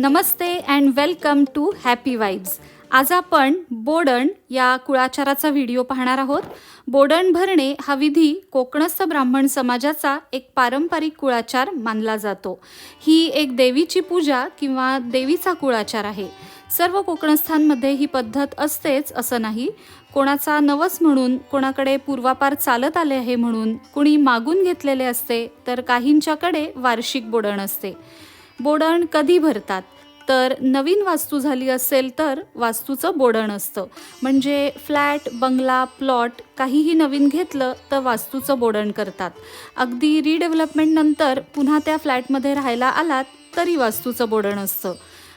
Namaste and welcome to happy vibes. आज आपण बोडण या कुळाचाराचा व्हिडिओ पाहणार आहोत। बोडण भरणे हा विधी कोकणस्थ ब्राह्मण समाजाचा एक पारंपरिक कुळाचार मानला जातो। ही एक देवीची पूजा किंवा देवीचा कुळाचार आहे। सर्व कोकणस्थांमध्ये ही पद्धत असतेच असं नाही। कोणाचा नवस म्हणून, कोणाकडे पूर्वापार चालत आले आहे म्हणून, कुणी मागून घेतलेले असते, तर काहींच्याकडे वार्षिक बोडण असते। बोडण कधी भरतात तर नवीन वास्तू झाली असेल तर वास्तूचं बोडण असतं। म्हणजे फ्लॅट, बंगला, प्लॉट काहीही नवीन घेतलं तर वास्तूचं बोडण करतात। अगदी रिडेव्हलपमेंट नंतर पुन्हा त्या फ्लॅटमध्ये राहायला आलात तरी वास्तूचं बोडण असतं।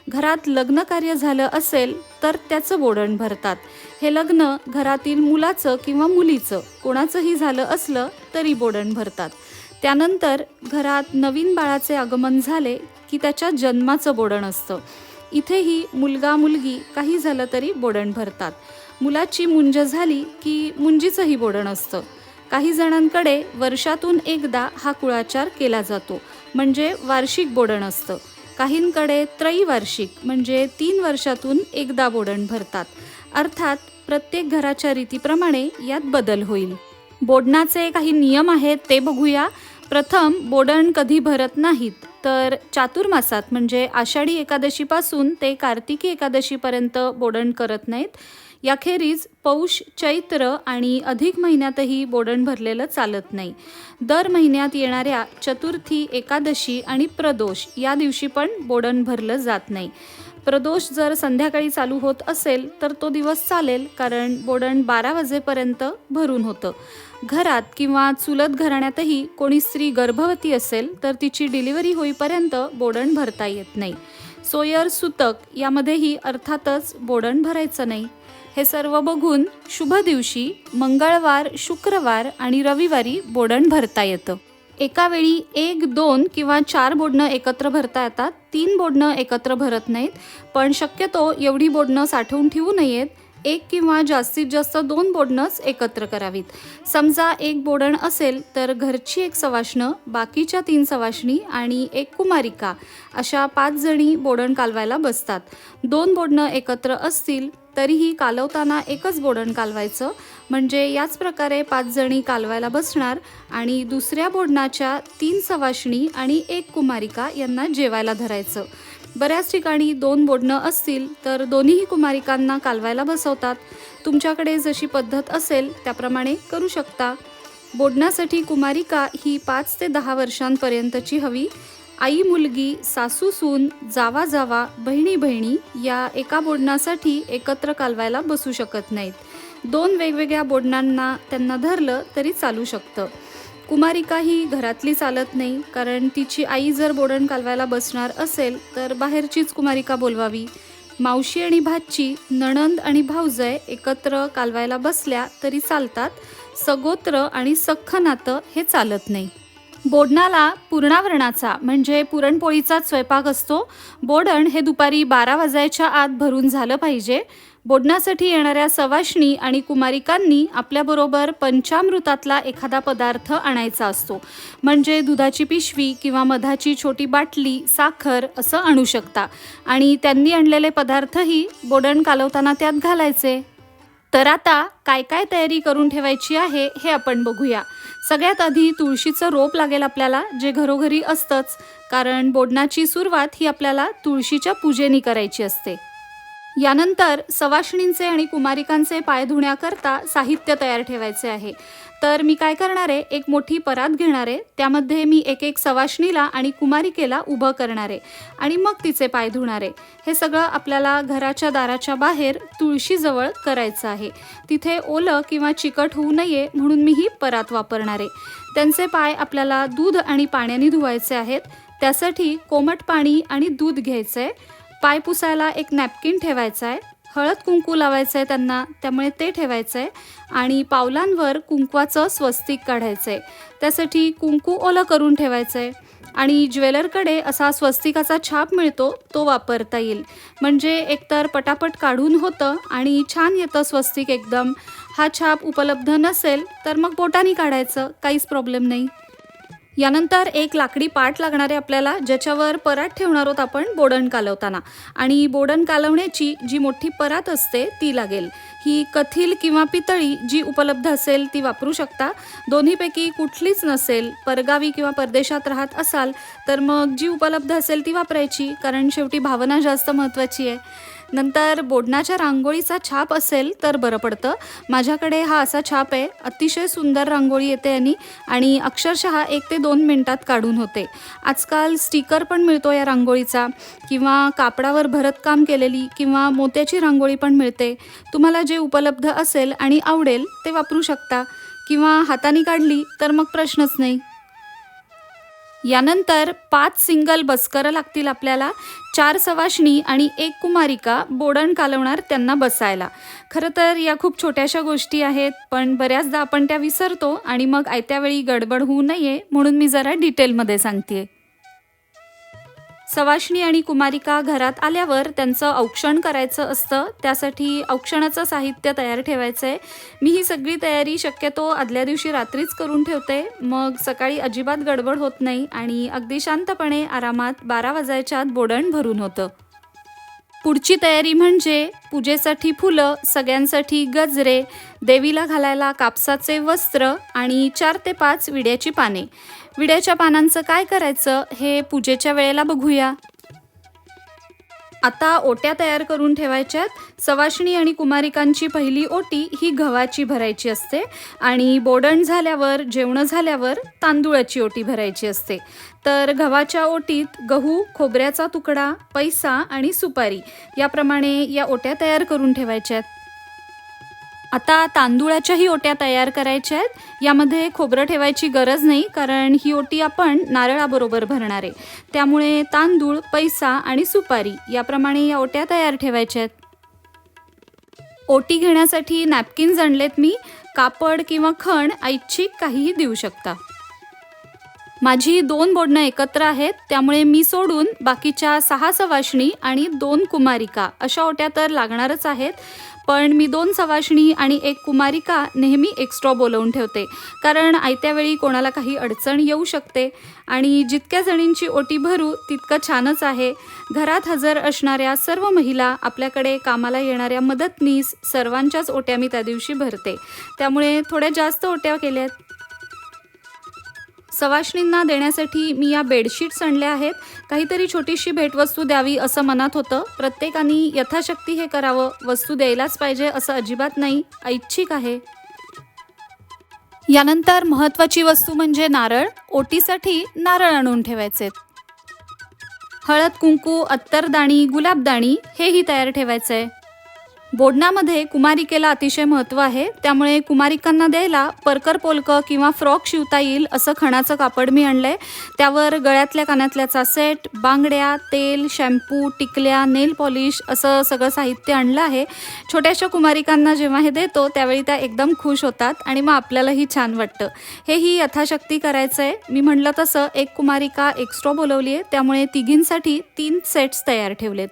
घरात लग्न कार्य झालं असेल तर त्याचं बोडण भरतात। हे लग्न घरातील मुलाचं किंवा मुलीचं कोणाचंही झालं असलं तरी बोडण भरतात। त्यानंतर घरात नवीन बाळाचे आगमन झाले की त्याच्या जन्माचं बोडण असतं। इथेही मुलगा मुलगी काही झालं तरी बोडण भरतात। मुलाची मुंज झाली की मुंजीचंही बोडण असतं। काही जणांकडे वर्षातून एकदा हा कुळाचार केला जातो, म्हणजे वार्षिक बोडण असतं। काहींकडे त्रैवार्षिक म्हणजे 3 वर्षातून एकदा बोडण भरतात। अर्थात प्रत्येक घराच्या रीतीप्रमाणे यात बदल होईल। बोडणाचे काही नियम आहेत ते बघूया। प्रथम, बोडण कधी भरत नाहीत तर चातुर्मासात म्हणजे आषाढी एकादशीपासून ते कार्तिकी एकादशीपर्यंत बोडण करत नाहीत। याखेरीज पौष, चैत्र आणि अधिक महिन्यातही बोडण भरलेलं चालत नाही। दर महिन्यात येणाऱ्या चतुर्थी, एकादशी आणि प्रदोष या दिवशी पण बोडण भरलं जात नाही। प्रदोष जर संध्याकाळी चालू होत असेल तर तो दिवस चालेल, कारण बोडण 12 वाजेपर्यंत भरून होतं। घरात किंवा चुलत घराण्यातही कोणी स्त्री गर्भवती असेल तर तिची डिलिव्हरी होईपर्यंत बोडण भरता येत नाही। सोयर, सुतक यामध्येही अर्थातच बोडण भरायचं नाही। हे सर्व बघून शुभ दिवशी मंगळवार, शुक्रवार आणि रविवारी बोडण भरता येतं। एका वेळी 1, 2 किंवा 4 बोडणं एकत्र भरता येतात। 3 बोडणं एकत्र भरत नाहीत, पण शक्यतो एवढी बोडणं साठवून ठेवू नयेत। 1 किंवा जास्तीत जास्त 2 बोडणंच एकत्र करावीत। समजा 1 बोडण असेल तर घरची 1 सवाष्ण, बाकीच्या 3 सवाष्णी आणि 1 कुमारिका अशा 5 जणी बोडण कालवायला बसतात। 2 बोडणं एकत्र असतील तरीही कालवताना 1च बोडण कालवायचं, म्हणजे याच प्रकारे 5 जणी कालवायला बसणार आणि दुसऱ्या बोडणाच्या 3 सवाष्णी आणि 1 कुमारिका यांना जेवायला धरायचं। बऱ्याच ठिकाणी 2 बोडणं असतील तर दोन्हीही कुमारिकांना कालवायला बसवतात। तुमच्याकडे जशी पद्धत असेल त्याप्रमाणे करू शकता। बोडणासाठी कुमारिका ही 5 ते 10 वर्षांपर्यंतची हवी। आई मुलगी, सासू सून, जावा जावा, बहिणी बहिणी या एका बोडणासाठी एकत्र कालवायला बसू शकत नाहीत। 2 वेगवेगळ्या बोडणांना त्यांना धरलं तरी चालू शकतं। कुमारिका ही घरातली चालत नाही, कारण तिची आई जर बोडण कालवायला बसणार असेल तर बाहेरचीच कुमारिका बोलवावी। मावशी आणि भाची, नणंद आणि भाऊजय एकत्र कालवायला बसल्या तरी चालतात। सगोत्र आणि सख्ख नातं हे चालत नाही। बोडणाला पूर्णावरणाचा म्हणजे पुरणपोळीचाच स्वयंपाक असतो। बोडण हे दुपारी 12 वाजायच्या आत भरून झालं पाहिजे। बोडणासाठी येणाऱ्या सवाष्णी आणि कुमारिकांनी आपल्याबरोबर पंचामृतातला एखादा पदार्थ आणायचा असतो, म्हणजे दुधाची पिशवी किंवा मधाची छोटी बाटली, साखर असं आणू शकता आणि त्यांनी आणलेले पदार्थही बोडण कालवताना त्यात घालायचे। तर आता काय काय तयारी करून ठेवायची आहे हे आपण बघूया। सगळ्यात आधी तुळशीचं रोप लागेल आपल्याला, जे घरोघरी असतंच, कारण बोडणाची सुरुवात ही आपल्याला तुळशीच्या पूजेने करायची असते। यानंतर सवाष्णींचे आणि कुमारिकांचे पाय धुण्याकरता साहित्य तयार ठेवायचे आहे। तर मी काय करणार आहे, एक मोठी परात घेणार आहे, त्यामध्ये मी एक सवाष्णीला आणि कुमारिकेला उभं करणार आहे आणि मग तिचे पाय धुणार आहे। हे सगळं आपल्याला घराच्या दाराच्या बाहेर तुळशीजवळ करायचं आहे। तिथे ओलं किंवा चिकट होऊ नये म्हणून मी ही परात वापरणार आहे। त्यांचे पाय आपल्याला दूध आणि पाण्याने धुवायचे आहेत। त्यासाठी कोमट पाणी आणि दूध घ्यायचं आहे। पाय पुसायला एक नॅपकिन ठेवायचा आहे। हळद कुंकू लावायचं आहे त्यांना, त्यामुळे ते ठेवायचं आहे आणि पावलांवर कुंकवाचं स्वस्तिक काढायचं आहे। त्यासाठी कुंकू ओलं करून ठेवायचं आहे आणि ज्वेलरकडे असा स्वस्तिकाचा छाप मिळतो, तो वापरता येईल, म्हणजे एकतर पटापट काढून होतं आणि छान येतं स्वस्तिक एकदम। हा छाप उपलब्ध नसेल तर मग बोटांनी काढायचं, काहीच प्रॉब्लेम नाही। यानंतर एक लाकडी पाट लागणार आहे आपल्याला, ज्याच्यावर परात ठेवणार आहोत आपण बोडण कालवताना. आणि बोडण कालवण्याची जी मोठी परात असते ती लागेल. ही कथील किंवा पितळी जी उपलब्ध असेल ती वापरू शकता. दोन्हीपैकी कुठलीच नसेल, परगावी किंवा परदेशात राहत असाल तर मग जी उपलब्ध असेल ती वापरायची, कारण शेवटी भावना जास्त महत्त्वाची आहे. नंतर बोडणाच्या रांगोळीचा छाप असेल तर बरं पडतं. माझ्याकडे हा असा छाप आहे. अतिशय सुंदर रांगोळी येते यांनी आणि अक्षरशः 1 ते 2 मिनिटात काढून होते. आजकाल स्टिकर पण मिळतो या रांगोळीचा, किंवा कापडावर भरतकाम केलेली किंवा मोत्याची रांगोळी पण मिळते. तुम्हाला जे उपलब्ध असेल आणि आवडेल ते वापरू शकता, किंवा हाताने काढली तर मग प्रश्नच नाही. यानंतर 5 सिंगल बसकरं लागतील आपल्याला. 4 सवाष्णी आणि 1 कुमारिका बोडण कालवणार त्यांना बसायला. खरं तर या खूप छोट्याशा गोष्टी आहेत, पण बऱ्याचदा आपण त्या विसरतो आणि मग आयत्या वेळी गडबड होऊ नये म्हणून मी जरा डिटेलमध्ये सांगते. सवाष्णी आणि कुमारिका घरात आल्यावर त्यांचं औक्षण करायचं असतं. त्यासाठी औक्षणाचं साहित्य तयार ठेवायचं आहे. मी ही सगळी तयारी शक्यतो आदल्या दिवशी रात्रीच करून ठेवते. मग सकाळी अजिबात गडबड होत नाही आणि अगदी शांतपणे आरामात 12 वाजायच्या आत बोडण भरून होतं. पुढची तयारी म्हणजे पूजेसाठी फुलं, सगळ्यांसाठी गजरे, देवीला घालायला कापसाचे वस्त्र आणि 4 ते 5 विड्याची पाने. विड्याच्या पानांचं काय करायचं हे पूजेच्या वेळेला बघूया. आता ओट्या तयार करून ठेवायच्यात. सवाष्णी आणि कुमारिकांची पहिली ओटी ही गव्हाची भरायची असते आणि बोडण झाल्यावर, जेवणं झाल्यावर तांदूळाची ओटी भरायची असते. तर गव्हाच्या ओटीत गहू, खोबऱ्याचा तुकडा, पैसा आणि सुपारी याप्रमाणे या ओट्या तयार करून ठेवायच्यात. आता तांदूळाच्याही ओट्या तयार करायच्या आहेत. यामध्ये खोबरं ठेवायची गरज नाही, कारण ही ओटी आपण नारळाबरोबर भरणार आहे. त्यामुळे तांदूळ, पैसा आणि सुपारी याप्रमाणे या ओट्या तयार ठेवायच्या आहेत. ओटी घेण्यासाठी नॅपकिन्स आणलेत मी. कापड किंवा खण ऐच्छिक काहीही देऊ शकता. माझी 2 बोडणं एकत्र आहेत, त्यामुळे मी सोडून बाकीच्या 6 सवाष्णी आणि 2 कुमारिका अशा ओट्या तर लागणारच आहेत. पण मी 2 सवाष्णी आणि 1 कुमारिका नेहमी एक्स्ट्रा बोलवून ठेवते, कारण आयत्या वेळी कोणाला काही अडचण येऊ शकते. आणि जितक्या जणींची ओटी भरू तितकं छानच आहे. घरात हजर असणाऱ्या सर्व महिला, आपल्याकडे कामाला येणाऱ्या मदतनीस, सर्वांच्याच ओट्या मी त्या दिवशी भरते. त्यामुळे थोड्या जास्त ओट्या केल्यात. सवाष्णींना देण्यासाठी मी या बेडशीट्स आणल्या आहेत. काहीतरी छोटीशी भेटवस्तू द्यावी असं मनात होतं. प्रत्येकाने यथाशक्ती हे करावं. वस्तू द्यायलाच पाहिजे असं अजिबात नाही, ऐच्छिक आहे. यानंतर महत्त्वाची वस्तू म्हणजे नारळ. ओटीसाठी नारळ आणून ठेवायचे. हळद, कुंकू, अत्तरदाणी, गुलाबदाणी हेही तयार ठेवायचं आहे. बोडणामध्ये कुमारिकेला अतिशय महत्त्व आहे, त्यामुळे कुमारिकांना द्यायला परकर पोलकं किंवा फ्रॉक शिवता येईल असं खणाचं कापड मी आणलं आहे. त्यावर गळ्यातल्या कानातल्याचा सेट, बांगड्या, तेल, शॅम्पू, टिकल्या, नेल पॉलिश असं सगळं साहित्य आणलं आहे. छोट्याशा कुमारिकांना जेव्हा हे देतो त्यावेळी त्या एकदम खुश होतात आणि मग आपल्यालाही छान वाटतं. हेही यथाशक्ती करायचं आहे. मी म्हटलं तसं 1 कुमारिका एक्स्ट्रा बोलवली आहे, त्यामुळे तिघींसाठी 3 सेट्स तयार ठेवलेत.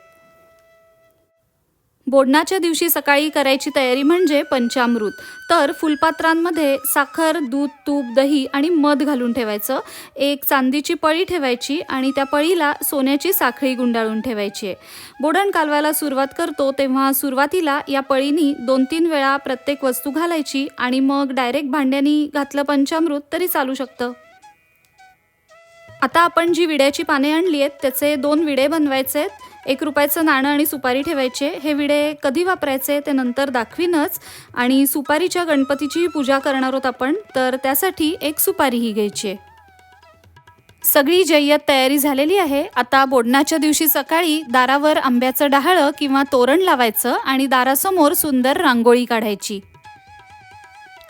बोडणाच्या दिवशी सकाळी करायची तयारी म्हणजे पंचामृत. तर फुलपात्रांमध्ये साखर, दूध, तूप, दही आणि मध घालून ठेवायचं. एक चांदीची पळी ठेवायची आणि त्या पळीला सोन्याची साखळी गुंडाळून ठेवायची आहे. बोडण कालवायला सुरुवात करतो तेव्हा सुरुवातीला या पळीनी 2-3 वेळा प्रत्येक वस्तू घालायची आणि मग डायरेक्ट भांड्यानी घातलं पंचामृत तरी चालू शकतं. आता आपण जी विड्याची पाने आणली आहेत त्याचे 2 विडे बनवायचे आहेत. 1 रुपयाचं नाणं आणि सुपारी ठेवायचे. हे विडे कधी वापरायचे ते नंतर दाखवीनच. आणि सुपारीच्या गणपतीची पूजा करणार आहोत आपण, तर त्यासाठी 1 सुपारीही घ्यायची आहे. सगळी जय्यत तयारी झालेली आहे. आता बोडणाच्या दिवशी सकाळी दारावर आंब्याचं डहाळं किंवा तोरण लावायचं आणि दारासमोर सुंदर रांगोळी काढायची.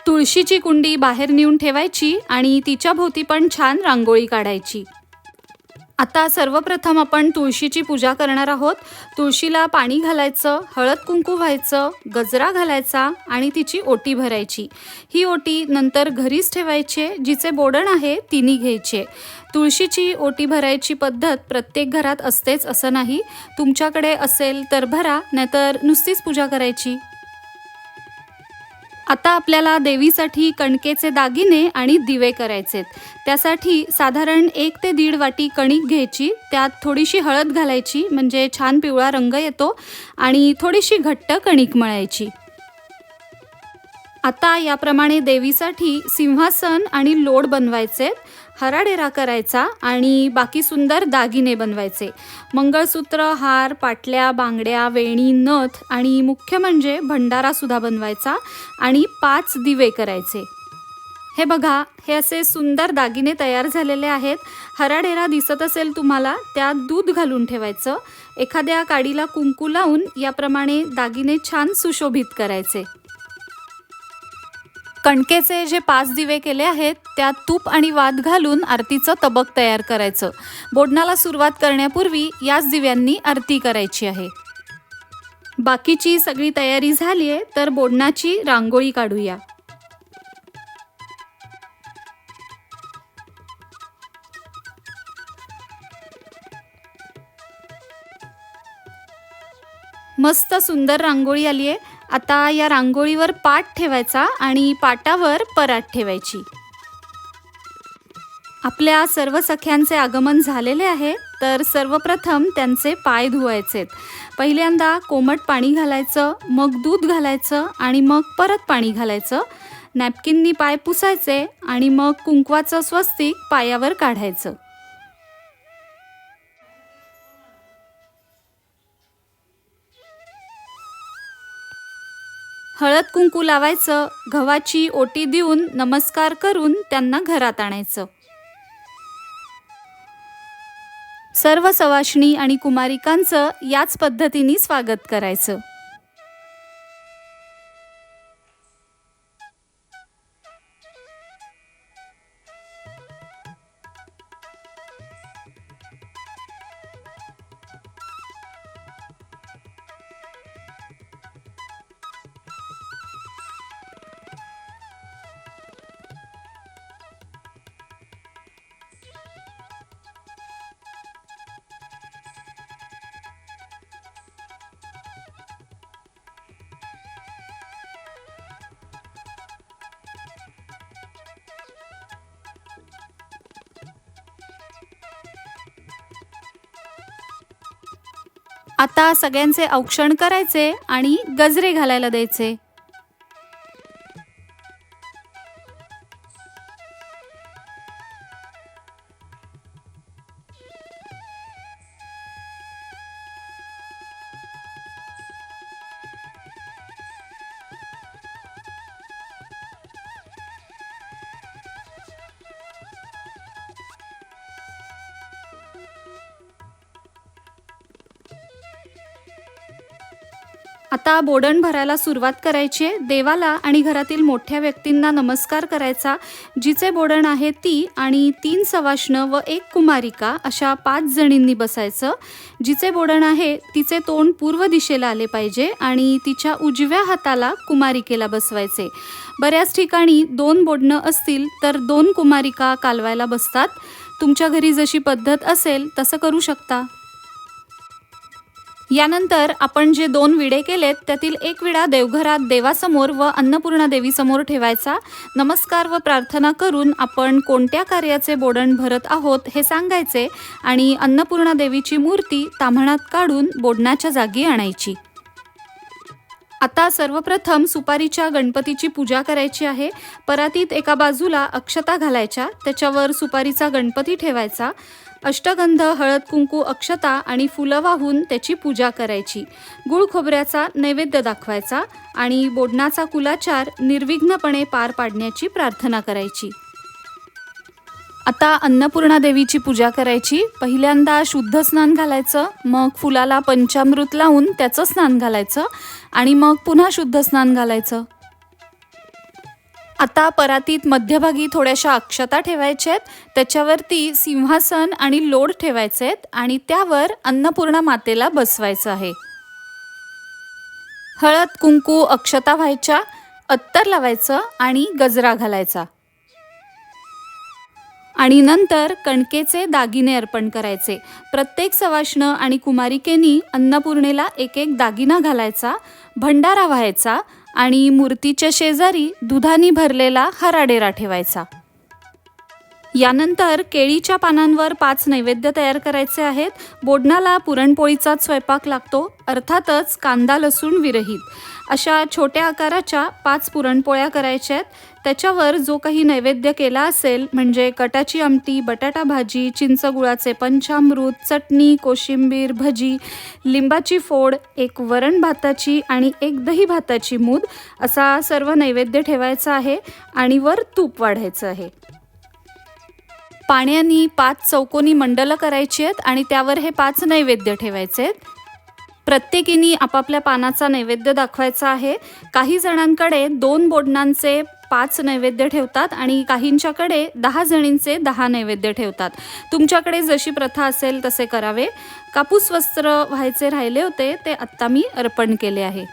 तुळशीची कुंडी बाहेर नेऊन ठेवायची आणि तिच्या भोवती पण छान रांगोळी काढायची. आता सर्वप्रथम आपण तुळशीची पूजा करणार आहोत. तुळशीला पाणी घालायचं, हळद कुंकू व्हायचं, गजरा घालायचा आणि तिची ओटी भरायची. ही ओटी नंतर घरीच ठेवायची. जिचे बोडण आहे तिने घ्यायचे. तुळशीची ओटी भरायची पद्धत प्रत्येक घरात असतेच असं नाही. तुमच्याकडे असेल तर भरा, नाहीतर नुसतीच पूजा करायची. आता आपल्याला देवीसाठी कणकेचे दागिने आणि दिवे करायचेत. त्यासाठी साधारण 1 ते 1.5 वाटी कणिक घ्यायची, त्यात थोडीशी हळद घालायची म्हणजे छान पिवळा रंग येतो आणि थोडीशी घट्ट कणिक मळायची. आता याप्रमाणे देवीसाठी सिंहासन आणि लोड बनवायचे, हराडेरा करायचा आणि बाकी सुंदर दागिने बनवायचे. मंगळसूत्र, हार, पाटल्या, बांगड्या, वेणी, नथ आणि मुख्य म्हणजे भंडारासुद्धा बनवायचा आणि 5 दिवे करायचे. हे बघा, हे असे सुंदर दागिने तयार झालेले आहेत. हराडेरा दिसत असेल तुम्हाला, त्यात दूध घालून ठेवायचं. एखाद्या काडीला कुंकू लावून याप्रमाणे दागिने छान सुशोभित करायचे. कणकेचे जे 5 दिवे केले आहेत त्यात तूप आणि वात घालून आरतीचं तबक तयार करायचं. बोडणाला सुरुवात करण्यापूर्वी याच दिव्यांनी आरती करायची आहे. बाकीची सगळी तयारी झाली आहे, तर बोडणाची रांगोळी काढूया. मस्त सुंदर रांगोळी आली आहे. आता या रांगोळीवर पाट ठेवायचा आणि पाटावर परात ठेवायची. आपल्या सर्व सख्यांचे आगमन झालेले आहे, तर सर्वप्रथम त्यांचे पाय धुवायचेत. पहिल्यांदा कोमट पाणी घालायचं, मग दूध घालायचं आणि मग परत पाणी घालायचं. नॅपकिननी पाय पुसायचे आणि मग कुंकवाचं स्वस्तिक पायावर काढायचं. हळद कुंकू लावायचं, गव्हाची ओटी देऊन नमस्कार करून त्यांना घरात आणायचं. सर्व सवाष्णी आणि कुमारिकांचं याच पद्धतीने स्वागत करायचं. आता सगळ्यांचे औक्षण करायचे आणि गजरे घालायला द्यायचे. आता बोडण भरायला सुरुवात करायची आहे. देवाला आणि घरातील मोठ्या व्यक्तींना नमस्कार करायचा. जिचे बोडण आहे ती आणि 3 सवाष्ण व 1 कुमारिका अशा 5 जणींनी बसायचं. जिचे बोडण आहे तिचे तोंड पूर्व दिशेला आले पाहिजे आणि तिच्या उजव्या हाताला कुमारिकेला बसवायचे. बऱ्याच ठिकाणी 2 बोडणं असतील तर 2 कुमारिका कालवायला बसतात. तुमच्या घरी जशी पद्धत असेल तसं करू शकता. यानंतर आपण जे 2 विडे केलेत त्यातील एक विडा देवघरात देवासमोर व अन्नपूर्णा देवीसमोर ठेवायचा. नमस्कार व प्रार्थना करून आपण कोणत्या कार्याचे बोडण भरत आहोत हे सांगायचे आणि अन्नपूर्णा देवीची मूर्ती ताम्हणात काढून बोडणाच्या जागी आणायची. आता सर्वप्रथम सुपारीच्या गणपतीची पूजा करायची आहे. परातीत एका बाजूला अक्षता घालायच्या, त्याच्यावर सुपारीचा गणपती ठेवायचा. अष्टगंध, हळद कुंकू, अक्षता आणि फुलं वाहून त्याची पूजा करायची. गुळ खोबऱ्याचा नैवेद्य दाखवायचा आणि बोडणाचा कुलाचार निर्विघ्नपणे पार पाडण्याची प्रार्थना करायची. आता अन्नपूर्णा देवीची पूजा करायची. पहिल्यांदा शुद्ध स्नान घालायचं, मग फुलाला पंचामृत लावून त्याचं स्नान घालायचं आणि मग पुन्हा शुद्ध स्नान घालायचं. आता परातीत मध्यभागी थोड्याशा अक्षता ठेवायच्यात, त्याच्यावरती सिंहासन आणि लोड ठेवायचेत आणि त्यावर अन्नपूर्णा मातेला बसवायचं आहे. हळद कुंकू अक्षता व्हायच्या, अत्तर लावायचं आणि गजरा घालायचा आणि नंतर कणकेचे दागिने अर्पण करायचे. प्रत्येक सवाष्ण आणि कुमारिकेनी अन्नपूर्णेला एक एक दागिना घालायचा, भंडारा व्हायचा आणि मूर्तीच्या शेजारी दुधाने भरलेला हराडेरा ठेवायचा. यानंतर केळीच्या पानांवर 5 नैवेद्य तयार करायचे आहेत. बोडणाला पुरणपोळीचाच स्वयंपाक लागतो, अर्थातच कांदा लसूण विरहित. अशा छोट्या आकाराच्या 5 पुरणपोळ्या करायच्या आहेत. त्याच्यावर जो काही नैवेद्य केला असेल म्हणजे कटाची आमटी, बटाटा भाजी, चिंच गुळाचे पंचामृत, चटणी, कोशिंबीर, भजी, लिंबाची फोड, एक वरण भाताची आणि एक दही भाताची मूद असा सर्व नैवेद्य ठेवायचा आहे आणि वर तूप वाढायचं आहे. पाण्याने 5 चौकोनी मंडलं करायची आहेत आणि त्यावर हे 5 नैवेद्य ठेवायचे आहेत. प्रत्येकीने आपापल्या पानाचा नैवेद्य दाखवायचा आहे. काही जणांकडे 2 बोडणांचे 5 नैवेद्य ठेवतात आणि काहींच्याकडे 10 जणींचे 10 नैवेद्य ठेवतात. तुमच्याकडे जशी प्रथा असेल तसे करावे. कापूस वस्त्र व्हायचे राहिले होते ते आत्ता मी अर्पण केले आहे.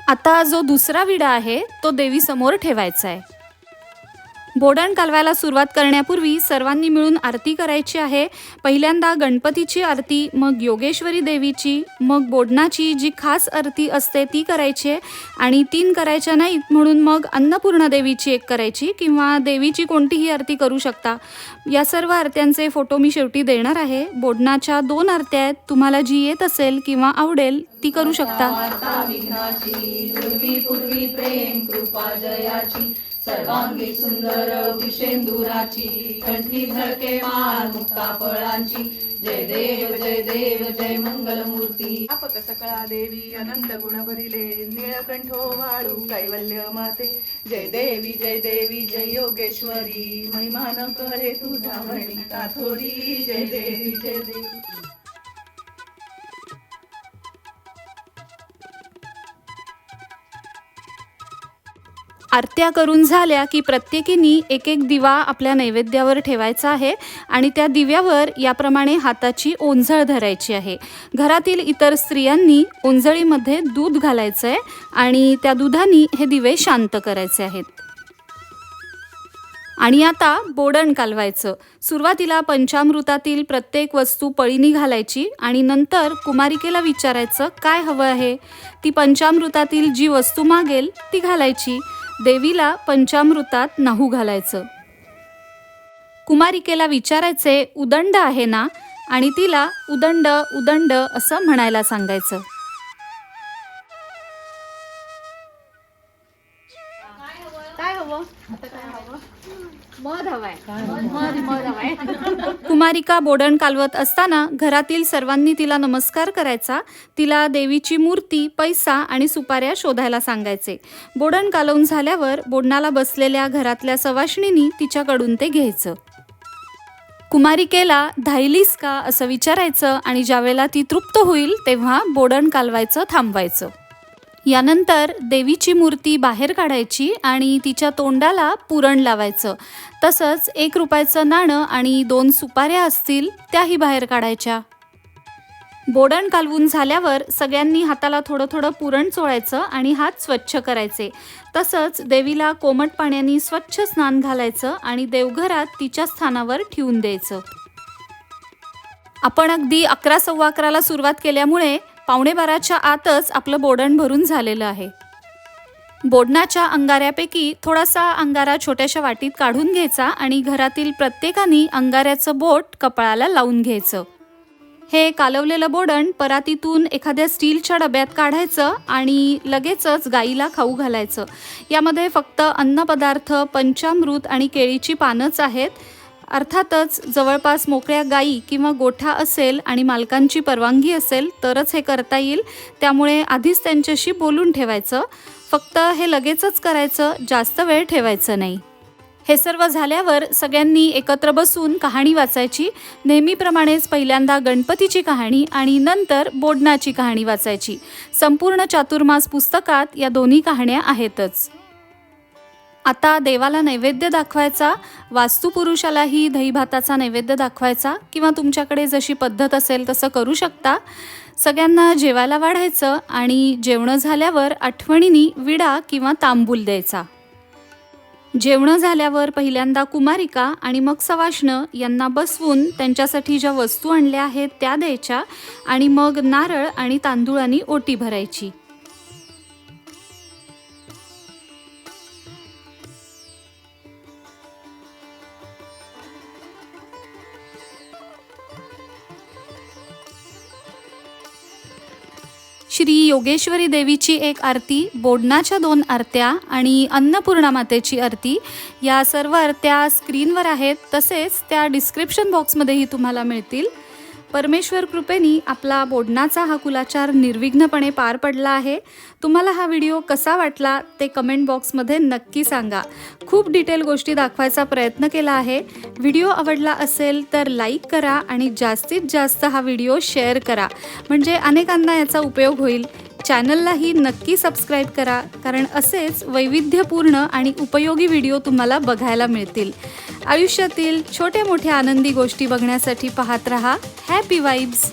आता जो दुसरा विडा आहे तो देवीसमोर ठेवायचा आहे. बोडण कालवायला सुरुवात करण्यापूर्वी सर्वांनी मिळून आरती करायची आहे. पहिल्यांदा गणपतीची आरती, मग योगेश्वरी देवीची, मग बोडणाची जी खास आरती असते ती करायची आहे आणि 3 करायच्या नाहीत म्हणून मग अन्नपूर्णा देवीची एक करायची किंवा देवीची कोणतीही आरती करू शकता. या सर्व आरत्यांचे फोटो मी शेवटी देणार आहे. बोडणाच्या 2 आरत्या आहेत. तुम्हाला जी येत असेल किंवा आवडेल ती करू शकता. सर्वांगी सुंदर विशेंदुराची, कंठी झळके माळ मुक्ता फळांची. जय देव जय देव जय मंगलमूर्ती. व्यापक सकळा देवी अनंत गुण भरिले, नीळकंठो वाळू कैवल्य माते. जय देवी जय योगेश्वरी, महिमा न कळे तुझा म्हणिता थोरी. जय देवी जय देवी. आरत्या करून झाल्या की प्रत्येकीने एक एक दिवा आपल्या नैवेद्यावर ठेवायचा आहे आणि त्या दिव्यावर याप्रमाणे हाताची ओंजळ धरायची आहे. घरातील इतर स्त्रियांनी ओंजळीमध्ये दूध घालायचं आहे आणि त्या दुधाने हे दिवे शांत करायचे आहेत. आणि आता बोडण कालवायचं. सुरुवातीला पंचामृतातील प्रत्येक वस्तू पळीनी घालायची आणि नंतर कुमारिकेला विचारायचं काय हवं आहे. ती पंचामृतातील जी वस्तू मागेल ती घालायची. देवीला पंचामृतात नाहू घालायचं. कुमारिकेला विचारायचे उदंड आहे ना, आणि तिला उदंड उदंड असं म्हणायला सांगायचं. काय हवं? आता काय हवं? मध हवाय. मध हवाय. कुमारिका बोडण कालवत असताना घरातील सर्वांनी तिला नमस्कार करायचा. तिला देवीची मूर्ती, पैसा आणि सुपाऱ्या शोधायला सांगायचे. बोडण कालवून झाल्यावर बोडणाला बसलेल्या घरातल्या सवाष्णींनी तिच्याकडून ते घ्यायचं. कुमारिकेला धायलीस का असं विचारायचं आणि ज्यावेळेला ती तृप्त होईल तेव्हा बोडण कालवायचं थांबवायचं. यानंतर देवीची मूर्ती बाहेर काढायची आणि तिच्या तोंडाला पुरण लावायचं. तसंच 1 रुपयाचं नाणं आणि 2 सुपाऱ्या असतील त्याही बाहेर काढायच्या. बोडण कालवून झाल्यावर सगळ्यांनी हाताला थोडं थोडं पुरण चोळायचं आणि हात स्वच्छ करायचे. तसंच देवीला कोमट पाण्याने स्वच्छ स्नान घालायचं आणि देवघरात तिच्या स्थानावर ठेवून द्यायचं. आपण अगदी 11:15 सुरुवात केल्यामुळे 11:45च्या आतच आपलं बोडण भरून झालेलं आहे. बोडणाच्या अंगाऱ्यापैकी थोडासा अंगारा छोट्याशा वाटीत काढून घ्यायचा आणि घरातील प्रत्येकाने अंगाऱ्याचं बोट कपाळाला लावून घ्यायचं. हे कालवलेलं बोडण परातीतून एखाद्या स्टीलच्या डब्यात काढायचं आणि लगेचच गाईला खाऊ घालायचं. यामध्ये फक्त अन्नपदार्थ, पंचामृत आणि केळीची पानंच आहेत. अर्थातच जवळपास मोकळ्या गाई किंवा गोठा असेल आणि मालकांची परवानगी असेल तरच हे करता येईल. त्यामुळे आधीच त्यांच्याशी बोलून ठेवायचं. फक्त हे लगेचच करायचं, जास्त वेळ ठेवायचं नाही. हे सर्व झाल्यावर सगळ्यांनी एकत्र बसून कहाणी वाचायची. नेहमीप्रमाणेच पहिल्यांदा गणपतीची कहाणी आणि नंतर बोडणाची कहाणी वाचायची. संपूर्ण चातुर्मास पुस्तकात या दोन्ही कहाण्या आहेतच. आता देवाला नैवेद्य दाखवायचा. वास्तुपुरुषालाही दही भाताचा नैवेद्य दाखवायचा किंवा तुमच्याकडे जशी पद्धत असेल तसं करू शकता. सगळ्यांना जेवायला वाढायचं आणि जेवणं झाल्यावर आठवणीने विडा किंवा तांबूल द्यायचा. जेवणं झाल्यावर पहिल्यांदा कुमारिका आणि मग सवाष्ण यांना बसवून त्यांच्यासाठी ज्या वस्तू आणल्या आहेत त्या द्यायच्या आणि मग नारळ आणि तांदूळांनी ओटी भरायची. श्री योगेश्वरी देवीची एक आरती, बोडणाच्या 2 आरत्या आणि अन्नपूर्णा मातेची आरती या सर्व आरत्या स्क्रीनवर आहेत, तसेच त्या डिस्क्रिप्शन बॉक्समध्येही तुम्हाला मिळतील. परमेश्वर कृपेने आपला बोडणाचा हा कुलाचार निर्विघ्नपणे पार पडला आहे. तुम्हाला हा व्हिडिओ कसा वाटला ते कमेंट बॉक्समध्ये नक्की सांगा. खूप डिटेल गोष्टी दाखवायचा प्रयत्न केला आहे. व्हिडिओ आवडला असेल तर लाईक करा आणि जास्तीत जास्त हा व्हिडिओ शेअर करा, म्हणजे अनेकांना याचा उपयोग होईल. चॅनललाही नक्की सबस्क्राईब करा, कारण असेच वैविध्यपूर्ण आणि उपयोगी व्हिडिओ तुम्हाला बघायला मिळतील. आयुष्यातील छोट्या मोठ्या आनंदी गोष्टी बघण्यासाठी पाहत रहा हॅपी वाइब्स.